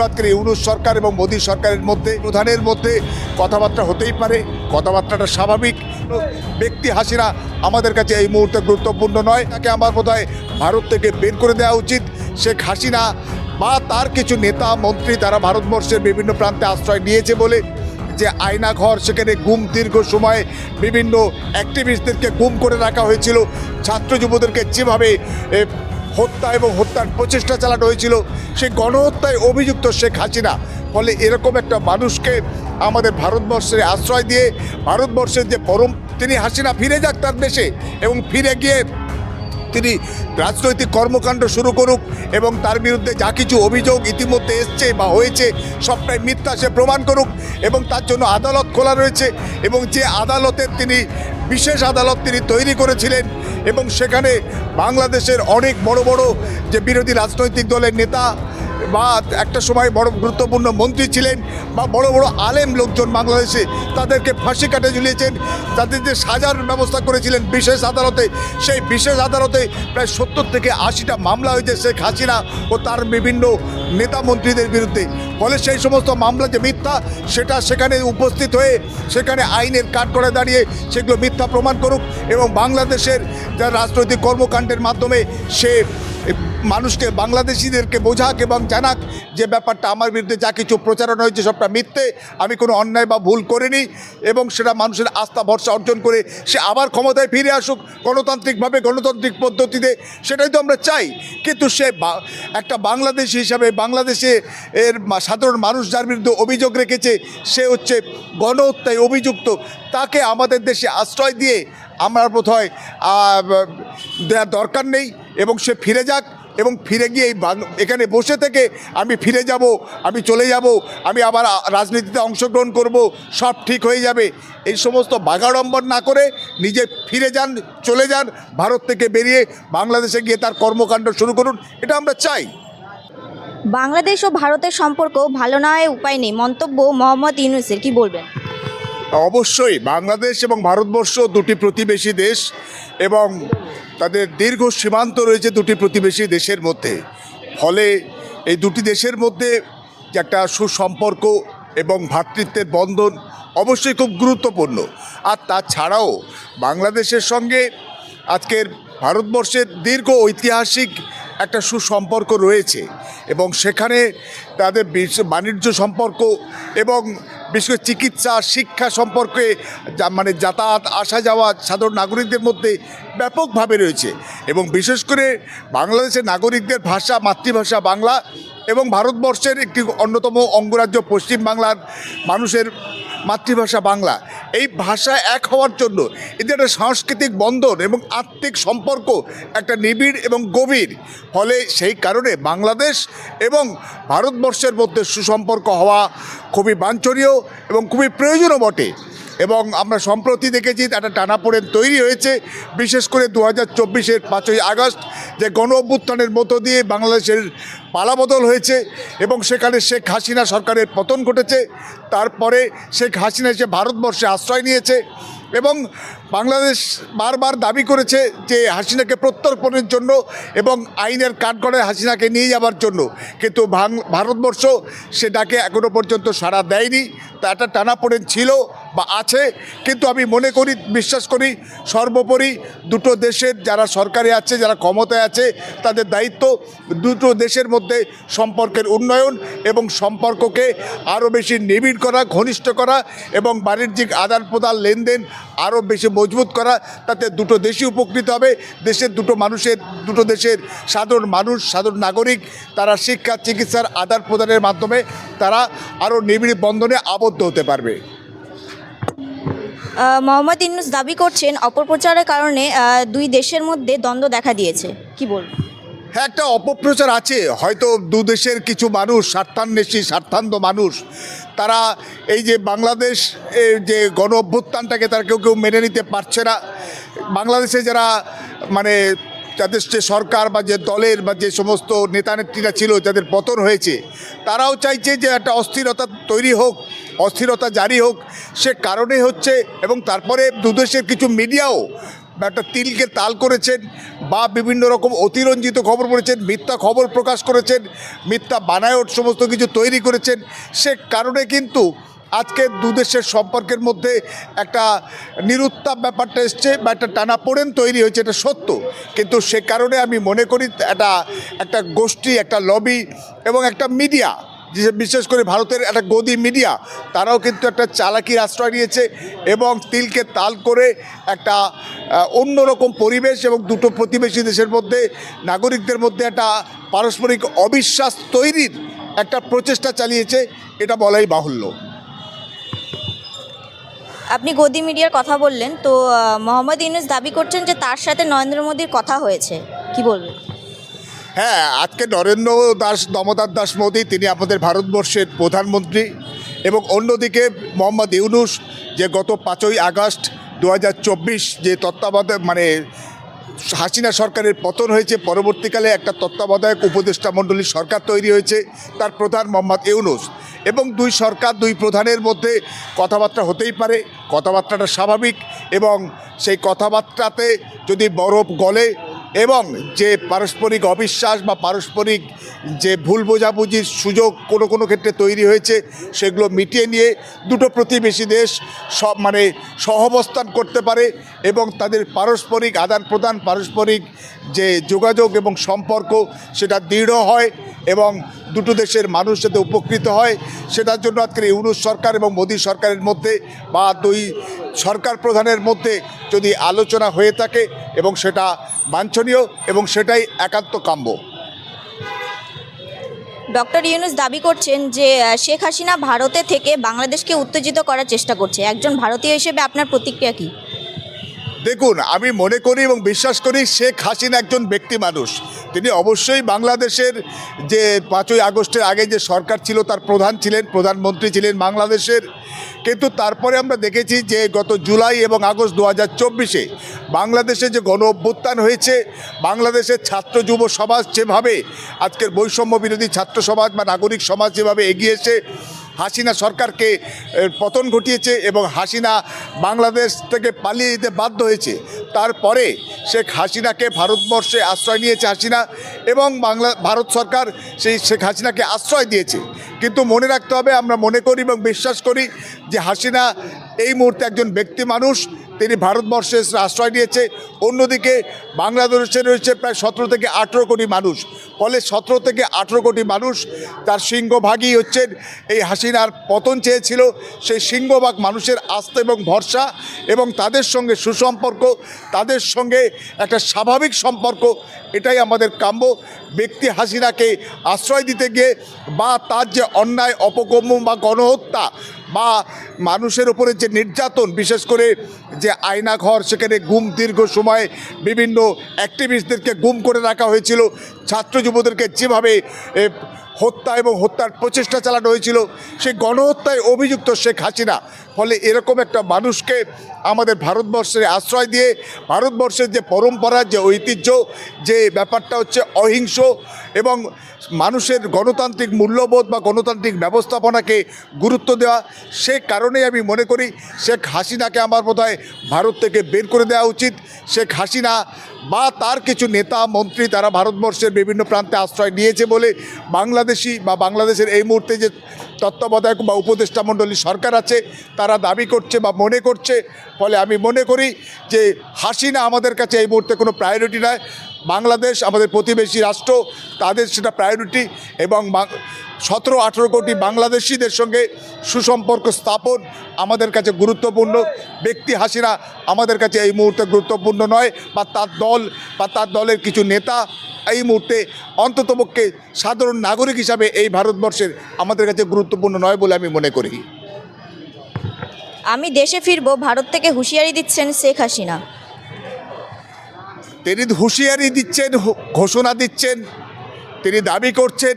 আজকের ইউনূস সরকার এবং মোদী সরকারের মধ্যে প্রধানের মধ্যে কথাবার্তা হতেই পারে, কথাবার্তাটা স্বাভাবিক। ব্যক্তি হাসিনা আমাদের কাছে এই মুহূর্তে গুরুত্বপূর্ণ নয়। তাকে আমার বোধহয় ভারত থেকে বের করে দেওয়া উচিত। শেখ হাসিনা বা তার কিছু নেতা মন্ত্রী তারা ভারতবর্ষের বিভিন্ন প্রান্তে আশ্রয় নিয়েছে বলে যে আয়নাঘর, সেখানে গুম, দীর্ঘ সময় বিভিন্ন অ্যাক্টিভিস্টদেরকে গুম করে রাখা হয়েছিল, ছাত্র যুবদেরকে যেভাবে হত্যা এবং হত্যার প্রচেষ্টা চালানো হয়েছিল, সেই গণহত্যায় অভিযুক্ত শেখ হাসিনা। ফলে এরকম একটা মানুষকে আমাদের ভারতবর্ষে আশ্রয় দিয়ে ভারতবর্ষের যে পরম, তিনি হাসিনা ফিরে যাক তার দেশে এবং ফিরে গিয়ে তিনি রাজনৈতিক কর্মকাণ্ড শুরু করুক এবং তার বিরুদ্ধে যা কিছু অভিযোগ ইতিমধ্যে এসছে বা হয়েছে সবটাই মিথ্যা সে প্রমাণ করুক। এবং তার জন্য আদালত খোলা রয়েছে এবং যে আদালতের তিনি বিশেষ আদালত তিনি তৈরি করেছিলেন এবং সেখানে বাংলাদেশের অনেক বড় বড় যে বিরোধী রাজনৈতিক দলের নেতা বা একটা সময় বড় গুরুত্বপূর্ণ মন্ত্রী ছিলেন বা বড় বড় আলেম লোকজন বাংলাদেশে, তাদেরকে ফাঁসি কাটে ঝুলিয়েছেন। তাদের যে সাজার ব্যবস্থা করেছিলেন বিশেষ আদালতে, সেই বিশেষ আদালতে প্রায় 70 থেকে 80টা মামলা হয়েছে শেখ হাসিনা ও তার বিভিন্ন নেতা মন্ত্রীদের বিরুদ্ধে। ফলে সেই সমস্ত মামলা যে মিথ্যা, সেটা সেখানে উপস্থিত হয়ে সেখানে আইনের কাঠগড়ায় দাঁড়িয়ে সেগুলো মিথ্যা প্রমাণ করুক এবং বাংলাদেশের যা রাজনৈতিক কর্মকাণ্ডের মাধ্যমে সে মানুষকে, বাংলাদেশিদেরকে বোঝাক এবং জানাক যে ব্যাপারটা আমার বিরুদ্ধে যা কিছু প্রচারণা হয়েছে সবটা মিথ্যে, আমি কোনো অন্যায় বা ভুল করিনি এবং সেটা মানুষের আস্থা ভরসা অর্জন করে সে আবার ক্ষমতায় ফিরে আসুক গণতান্ত্রিকভাবে, গণতান্ত্রিক পদ্ধতিতে। সেটাই তো আমরা চাই। কিন্তু সে একটা বাংলাদেশি হিসাবে বাংলাদেশে এর সাধারণ মানুষ যার বিরুদ্ধে অভিযোগ রেখেছে সে হচ্ছে গণহত্যায় অভিযুক্ত, তাকে আমাদের দেশে আশ্রয় দিয়ে আমার বোধ হয় দেওয়ার দরকার নেই এবং সে ফিরে যাক এবং ফিরে গিয়ে এখানে বসে থেকে আমি ফিরে যাব, আমি চলে যাব, আমি আবার রাজনীতিতে অংশগ্রহণ করব, সব ঠিক হয়ে যাবে, এই সমস্ত বাগাড়ম্বর না করে নিজে ফিরে যান, চলে যান, ভারত থেকে বেরিয়ে বাংলাদেশে গিয়ে তার কর্মকাণ্ড শুরু করুন, এটা আমরা চাই। বাংলাদেশ ও ভারতের সম্পর্ক ভালো না হয় উপায় নেই, মন্তব্য মোহাম্মদ ইউনূসের, কি বলবেন? অবশ্যই বাংলাদেশ এবং ভারতবর্ষ দুটি প্রতিবেশী দেশ এবং তাদের দীর্ঘ সীমান্ত রয়েছে দুটি প্রতিবেশী দেশের মধ্যে। ফলে এই দুটি দেশের মধ্যে যে একটা সুসম্পর্ক এবং ভ্রাতৃত্বের বন্ধন অবশ্যই খুব গুরুত্বপূর্ণ। আর তাছাড়াও বাংলাদেশের সঙ্গে আজকের ভারতবর্ষের দীর্ঘ ঐতিহাসিক একটা সুসম্পর্ক রয়েছে এবং সেখানে তাদের বাণিজ্য সম্পর্ক এবং বিশেষ করে চিকিৎসা, শিক্ষা সম্পর্কে মানে যাতায়াত, আসা যাওয়া সাধারণ নাগরিকদের মধ্যে ব্যাপকভাবে রয়েছে এবং বিশেষ করে বাংলাদেশের নাগরিকদের ভাষা, মাতৃভাষা বাংলা এবং ভারতবর্ষের একটি অন্যতম অঙ্গরাজ্য পশ্চিমবাংলার মানুষের মাতৃভাষা বাংলা। এই ভাষা এক হওয়ার জন্য এদের একটা সাংস্কৃতিক বন্ধন এবং আত্মিক সম্পর্ক একটা নিবিড় এবং গভীর। ফলে সেই কারণে বাংলাদেশ এবং ভারতবর্ষের মধ্যে সুসম্পর্ক হওয়া খুবই বাঞ্ছনীয় এবং খুবই প্রয়োজনও বটে। এবং আমরা সম্প্রতি দেখেছি একটা টানাপোড়েন তৈরি হয়েছে, বিশেষ করে 2024-এর 5ই আগস্ট যে গণ অভ্যুত্থানের মধ্য দিয়ে বাংলাদেশের পালাবদল হয়েছে এবং সেখানে শেখ হাসিনা সরকারের পতন ঘটেছে। তারপরে শেখ হাসিনা এসে ভারতবর্ষে আশ্রয় নিয়েছে এবং বাংলাদেশ বারবার দাবি করেছে যে হাসিনাকে প্রত্যর্পণের জন্য এবং আইনের কাঠগড়ায় হাসিনাকে নিয়ে যাওয়ার জন্য, কিন্তু ভারতবর্ষ সেটাকে এখনও পর্যন্ত সাড়া দেয়নি। তা একটা টানাপোড়েন ছিল বা আছে, কিন্তু আমি মনে করি, বিশ্বাস করি সর্বোপরি দুটো দেশের যারা সরকারে আছে, যারা ক্ষমতায় আছে, তাদের দায়িত্ব দুটো দেশের মধ্যে সম্পর্কের উন্নয়ন এবং সম্পর্ককে আরও বেশি নিবিড় করা, ঘনিষ্ঠ করা এবং বাণিজ্যিক আদান প্রদান, লেনদেন আরও বেশি মজবুত করা। তাতে দুটো দেশই উপকৃত হবে। দেশের দুটো দেশের সাধারণ মানুষ, সাধারণ নাগরিক তারা শিক্ষা, চিকিৎসার আদান প্রদানের মাধ্যমে তারা আরও নিবিড় বন্ধনে আবদ্ধ হতে পারবে। মোহাম্মদ ইউনূস দাবি করছেন অপপ্রচারের কারণে দুই দেশের মধ্যে দ্বন্দ্ব দেখা দিয়েছে, কি বলবেন? হ্যাঁ, একটা অপপ্রচার আছে। হয়তো দু দেশের কিছু মানুষ, স্বার্থান্বেষী, স্বার্থান্ধ মানুষ, তারা এই যে বাংলাদেশ যে গণ অভ্যুত্থানটাকে তারা কেউ মেনে নিতে পারছে না। বাংলাদেশে যারা মানে যাদের যে সরকার বা যে দলের বা যে সমস্ত নেতানেত্রীরা ছিল যাদের পতন হয়েছে, তারাও চাইছে যে একটা অস্থিরতা তৈরি হোক, অস্থিরতা জারি হোক। সে কারণে হচ্ছে এবং তারপরে দুদেশের কিছু মিডিয়াও একটা তিলকে তাল করেছেন বা বিভিন্ন রকম অতিরঞ্জিত খবর বলেছেন, মিথ্যা খবর প্রকাশ করেছেন, মিথ্যা বানায়ট সমস্ত কিছু তৈরি করেছেন। সে কারণে কিন্তু আজকে দু দেশের সম্পর্কের মধ্যে একটা নিরুত্তাপ ব্যাপারটা এসছে বা একটা টানাপোড়েন তৈরি হয়েছে, এটা সত্য। কিন্তু সে কারণে আমি মনে করি একটা গোষ্ঠী, একটা লবি এবং একটা মিডিয়া, বিশেষ করে ভারতের একটা গদি মিডিয়া, তারাও কিন্তু একটা চালাকির আশ্রয় নিয়েছে এবং তিলকে তাল করে একটা অন্যরকম পরিবেশ এবং দুটো প্রতিবেশী দেশের মধ্যে নাগরিকদের মধ্যে একটা পারস্পরিক অবিশ্বাস তৈরির একটা প্রচেষ্টা চালিয়েছে, এটা বলাই বাহুল্য। আপনি গদি মিডিয়ার কথা বললেন, তো মোহাম্মদ ইউনূস দাবি করছেন যে তার সাথে নরেন্দ্র মোদীর কথা হয়েছে, কি বলবেন? হ্যাঁ, আজকে দামোদর দাস মোদী, তিনি আমাদের ভারতবর্ষের প্রধানমন্ত্রী, এবং অন্যদিকে মোহাম্মদ ইউনূস, যে গত 5ই আগস্ট 2024 যে তত্ত্বাবধায়ক হাসিনা সরকারের পতন হয়েছে, পরবর্তীকালে একটা তত্ত্বাবধায়ক উপদেষ্টা মণ্ডলীর সরকার তৈরি হয়েছে, তার প্রধান মোহাম্মদ ইউনূস। এবং দুই সরকার, দুই প্রধানের মধ্যে কথাবার্তা হতেই পারে, কথাবার্তাটা স্বাভাবিক, এবং সেই কথাবার্তাতে যদি বরফ গলে এবং যে পারস্পরিক অবিশ্বাস বা পারস্পরিক যে ভুল বোঝাবুঝির সুযোগ কোনো ক্ষেত্রে তৈরি হয়েছে, সেগুলো মিটিয়ে নিয়ে দুটো প্রতিবেশী দেশ সহাবস্থান করতে পারে এবং তাদের পারস্পরিক আদান প্রদান, পারস্পরিক যে যোগাযোগ এবং সম্পর্ক, সেটা দৃঢ় হয় এবং দুটো দেশের মানুষ যাতে উপকৃত হয়, সেটার জন্য আজকের ইউনূস সরকার এবং মোদী সরকারের মধ্যে বা দুই সরকার প্রধানের মধ্যে যদি আলোচনা হয়ে থাকে এবং সেটা বাঞ্ছনীয় এবং সেটাই একান্ত কাম্য। ডক্টর ইউনূস দাবি করছেন যে শেখ হাসিনা ভারতে থেকে বাংলাদেশকে উত্তেজিত করার চেষ্টা করছে। একজন ভারতীয় হিসেবে আপনার প্রতিক্রিয়া কী? দেখুন, আমি মনে করি এবং বিশ্বাস করি শেখ হাসিনা একজন ব্যক্তি মানুষ। তিনি অবশ্যই বাংলাদেশের যে 5ই আগস্টের আগে যে সরকার ছিল তার প্রধান ছিলেন, প্রধানমন্ত্রী ছিলেন বাংলাদেশের। কিন্তু তারপরে আমরা দেখেছি যে গত জুলাই এবং আগস্ট 2024-এ বাংলাদেশে যে গণ অভ্যুত্থান হয়েছে, বাংলাদেশের ছাত্র যুব সমাজ যেভাবে আজকের বৈষম্য বিরোধী ছাত্র সমাজ বা নাগরিক সমাজ যেভাবে এগিয়েছে, হাসিনা সরকারকে পতন ঘটিয়েছে এবং হাসিনা বাংলাদেশ থেকে পালিয়ে যেতে বাধ্য হয়েছে। তারপরে শেখ হাসিনাকে ভারতবর্ষে আশ্রয় নিয়েছে হাসিনা, এবং ভারত সরকার সেই শেখ হাসিনাকে আশ্রয় দিয়েছে। কিন্তু মনে রাখতে হবে, আমরা মনে করি এবং বিশ্বাস করি যে হাসিনা এই মুহূর্তে একজন ব্যক্তি মানুষ, তিনি ভারতবর্ষে আশ্রয় নিয়েছে। অন্যদিকে বাংলাদেশে রয়েছে প্রায় 17 থেকে 18 কোটি মানুষ। ফলে 17 থেকে 18 কোটি মানুষ তার সিংহভাগই হচ্ছেন এই হাসিনার পতন চেয়েছিল। সেই সিংহভাগ মানুষের আস্থা এবং ভরসা এবং তাদের সঙ্গে সুসম্পর্ক, তাদের সঙ্গে একটা স্বাভাবিক সম্পর্ক, এটাই আমাদের কাম্য। ব্যক্তি হাসিনাকে আশ্রয় দিতে গিয়ে বা তার যে অন্যায় অপকর্ম বা গণহত্যা বা মানুষের উপরে যে নির্যাতন, বিশেষ করে যে আয়নাঘর, সেখানে গুম, দীর্ঘ সময় বিভিন্ন অ্যাক্টিভিস্টদেরকে গুম করে রাখা হয়েছিল, ছাত্র যুবদেরকে যেভাবে হত্যা এবং হত্যার প্রচেষ্টা চালানো হয়েছিল, সেই গণহত্যায় অভিযুক্ত শেখ হাসিনা। ফলে এরকম একটা মানুষকে আমাদের ভারতবর্ষে আশ্রয় দিয়ে ভারতবর্ষের যে পরম্পরা, যে ঐতিহ্য, যে ব্যাপারটা হচ্ছে অহিংস এবং মানুষের গণতান্ত্রিক মূল্যবোধ বা গণতান্ত্রিক ব্যবস্থাপনাকে গুরুত্ব দেওয়া, সে কারণেই আমি মনে করি শেখ হাসিনাকে আমার বোধহয় ভারত থেকে বের করে দেওয়া উচিত। শেখ হাসিনা বা তার কিছু নেতা মন্ত্রী, তারা ভারতবর্ষের বিভিন্ন প্রান্তে আশ্রয় নিয়েছে বলে বাংলাদেশি বা বাংলাদেশের এই মুহূর্তে যে তত্ত্বাবধায়ক বা উপদেষ্টা মণ্ডলী সরকার আছে, তারা দাবি করছে বা মনে করছে। ফলে আমি মনে করি যে হাসিনা আমাদের কাছে এই মুহূর্তে কোনো প্রায়োরিটি নয়। বাংলাদেশ আমাদের প্রতিবেশী রাষ্ট্র, তাদের সেটা প্রায়োরিটি, এবং 17-18 কোটি বাংলাদেশিদের সঙ্গে সুসম্পর্ক স্থাপন আমাদের কাছে গুরুত্বপূর্ণ। ব্যক্তি হাসিনা আমাদের কাছে এই মুহূর্তে গুরুত্বপূর্ণ নয়, বা তার দল বা তার দলের কিছু নেতা এই মুহূর্তে অন্ততপক্ষে সাধারণ নাগরিক হিসাবে এই ভারতবর্ষের আমাদের কাছে গুরুত্বপূর্ণ নয় বলে আমি মনে করি। আমি দেশে ফিরবো, ভারত থেকে হুঁশিয়ারি দিচ্ছেন শেখ হাসিনা। তিনি হুঁশিয়ারি দিচ্ছেন, ঘোষণা দিচ্ছেন, তিনি দাবি করছেন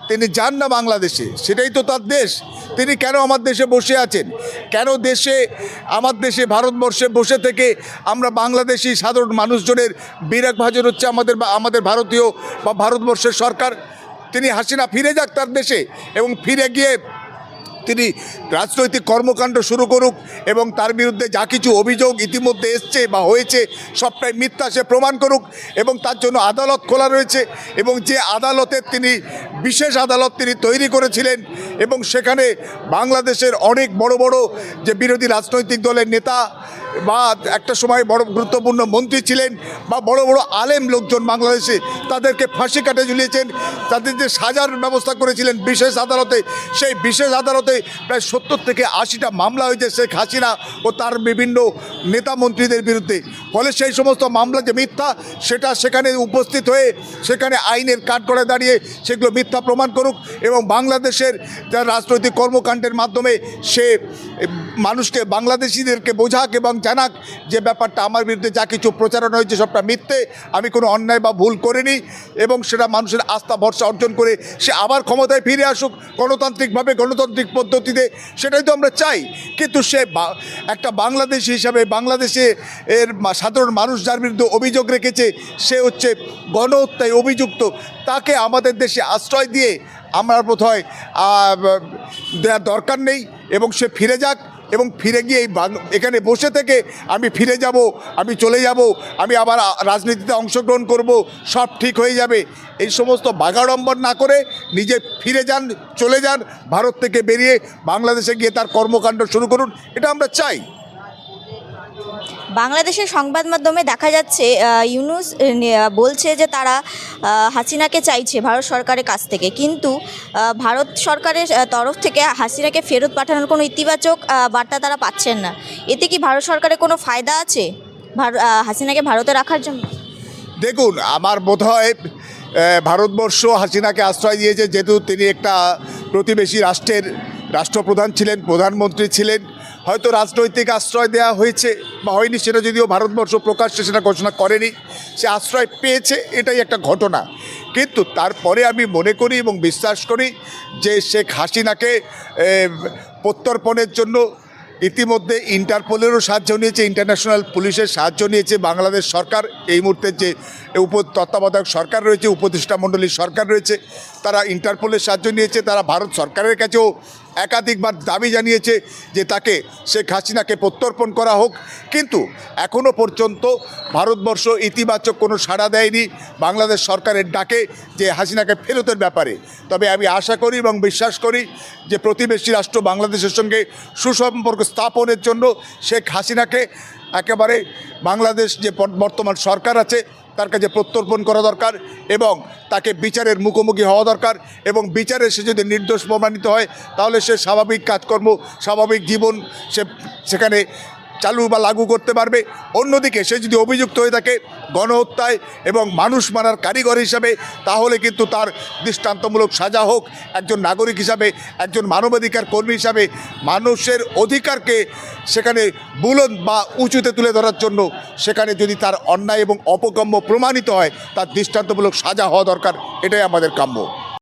তিনি যান না বাংলাদেশে, সেটাই তো তার দেশ। তিনি কেন আমার দেশে বসে আছেন? কেন আমার দেশে ভারতবর্ষে বসে থেকে আমরা বাংলাদেশি সাধারণ মানুষজনের বিরাগ ভাজন হচ্ছে আমাদের ভারতীয় বা ভারতবর্ষের সরকার? তিনি হাসিনা ফিরে যাক তার দেশে এবং ফিরে গিয়ে তিনি রাজনৈতিক কর্মকাণ্ড শুরু করুক এবং তার বিরুদ্ধে যা কিছু অভিযোগ ইতিমধ্যে এসছে বা হয়েছে সবটাই মিথ্যা সে প্রমাণ করুক, এবং তার জন্য আদালত খোলা রয়েছে। এবং যে আদালতের তিনি বিশেষ আদালত তিনি তৈরি করেছিলেন এবং সেখানে বাংলাদেশের অনেক বড় বড় যে বিরোধী রাজনৈতিক দলের নেতা বা একটা সময় বড় গুরুত্বপূর্ণ মন্ত্রী ছিলেন বা বড় বড় আলেম লোকজন বাংলাদেশে, তাদেরকে ফাঁসি কাটে ঝুলিয়েছেন, তাদের যে সাজার ব্যবস্থা করেছিলেন বিশেষ আদালতে, সেই বিশেষ আদালতে প্রায় 70 থেকে 80টা মামলা হয়েছে শেখ হাসিনা ও তার বিভিন্ন নেতা মন্ত্রীদের বিরুদ্ধে। ফলে সেই সমস্ত মামলা যে মিথ্যা সেটা সেখানে উপস্থিত হয়ে সেখানে আইনের কাঠগড়ায় দাঁড়িয়ে সেগুলো মিথ্যা প্রমাণ করুক এবং বাংলাদেশের যারা রাজনৈতিক কর্মকাণ্ডের মাধ্যমে সে মানুষকে বাংলাদেশিদেরকে বোঝাক এবং জানাক যে ব্যাপারটা আমার বিরুদ্ধে যা কিছু প্রচারণা হয়েছে সবটা মিথ্যে, আমি কোনো অন্যায় বা ভুল করিনি, এবং সেটা মানুষের আস্থা ভরসা অর্জন করে সে আবার ক্ষমতায় ফিরে আসুক গণতান্ত্রিকভাবে, গণতান্ত্রিক পদ্ধতিতে। সেটাই তো আমরা চাই। কিন্তু সে একটা বাংলাদেশি হিসাবে বাংলাদেশে এর সাধারণ মানুষ যার বিরুদ্ধে অভিযোগ রেখেছে সে হচ্ছে গণহত্যায় অভিযুক্ত, তাকে আমাদের দেশে আশ্রয় দিয়ে আমার বোধ হয় দেওয়ার দরকার নেই, এবং সে ফিরে যাক এবং ফিরে গিয়ে এখানে বসে থেকে আমি ফিরে যাব, আমি চলে যাব, আমি আবার রাজনীতিতে অংশগ্রহণ করব, সব ঠিক হয়ে যাবে, এই সমস্ত বাগাড়ম্বর না করে নিজে ফিরে যান, চলে যান, ভারত থেকে বেরিয়ে বাংলাদেশে গিয়ে তার কর্মকাণ্ড শুরু করুন, এটা আমরা চাই। বাংলাদেশের সংবাদ মাধ্যমে দেখা যাচ্ছে ইউনূস বলছে যে তারা হাসিনাকে চাইছে ভারত সরকারের কাছ থেকে, কিন্তু ভারত সরকারের তরফ থেকে হাসিনাকে ফেরত পাঠানোর কোনো ইতিবাচক বার্তা তারা পাচ্ছেন না। এতে কি ভারত সরকারের কোনো ফায়দা আছে হাসিনাকে ভারতে রাখার জন্য? দেখুন, আমার বোধ হয় ভারতবর্ষ হাসিনাকে আশ্রয় দিয়েছে যেহেতু তিনি একটা প্রতিবেশী রাষ্ট্রের রাষ্ট্রপ্রধান ছিলেন, প্রধানমন্ত্রী ছিলেন। হয়তো রাজনৈতিক আশ্রয় দেওয়া হয়েছে বা হয়নি সেটা যদিও ভারতবর্ষ প্রকাশ্যে সেটা ঘোষণা করেনি, সে আশ্রয় পেয়েছে, এটাই একটা ঘটনা। কিন্তু তারপরে আমি মনে করি এবং বিশ্বাস করি যে শেখ হাসিনাকে প্রত্যর্পণের জন্য ইতিমধ্যে ইন্টারপোলেরও সাহায্য নিয়েছে, ইন্টারন্যাশনাল পুলিশের সাহায্য নিয়েছে বাংলাদেশ সরকার। এই মুহূর্তে যে তত্ত্বাবধায়ক সরকার রয়েছে, উপদেষ্টা মণ্ডলীর সরকার রয়েছে, তারা ইন্টারপোলের সাহায্য নিয়েছে। তারা ভারত সরকারের কাছেও একাধিকবার দাবি জানিয়েছে যে তাকে শেখ হাসিনাকে প্রত্যর্পণ করা হোক, কিন্তু এখনও পর্যন্ত ভারতবর্ষ ইতিবাচক কোনো সাড়া দেয়নি বাংলাদেশ সরকারের ডাকে যে হাসিনাকে ফেরতের ব্যাপারে। তবে আমি আশা করি এবং বিশ্বাস করি যে প্রতিবেশী রাষ্ট্র বাংলাদেশের সঙ্গে সুসম্পর্ক স্থাপনের জন্য শেখ হাসিনাকে একেবারে বাংলাদেশ যে বর্তমান সরকার আছে তার কাছে প্রত্যর্পণ করা দরকার এবং তাকে বিচারের মুখোমুখি হওয়া দরকার, এবং বিচারে সে যদি নির্দোষ প্রমাণিত হয় তাহলে সে স্বাভাবিক কাজকর্ম, স্বাভাবিক জীবন সেখানে চালু বা লাগু করতে পারবে। অন্যদিকে সে যদি অভিযুক্ত হয়ে থাকে গণহত্যায় এবং মানুষ মারার কারিগর হিসাবে, তাহলে কিন্তু তার দৃষ্টান্তমূলক সাজা হোক। একজন নাগরিক হিসাবে, একজন মানবাধিকার কর্মী হিসাবে মানুষের অধিকারকে সেখানে বুলন্দ বা উঁচুতে তুলে ধরার জন্য সেখানে যদি তার অন্যায় এবং অপকর্ম প্রমাণিত হয় তার দৃষ্টান্তমূলক সাজা হওয়া দরকার, এটাই আমাদের কাম্য।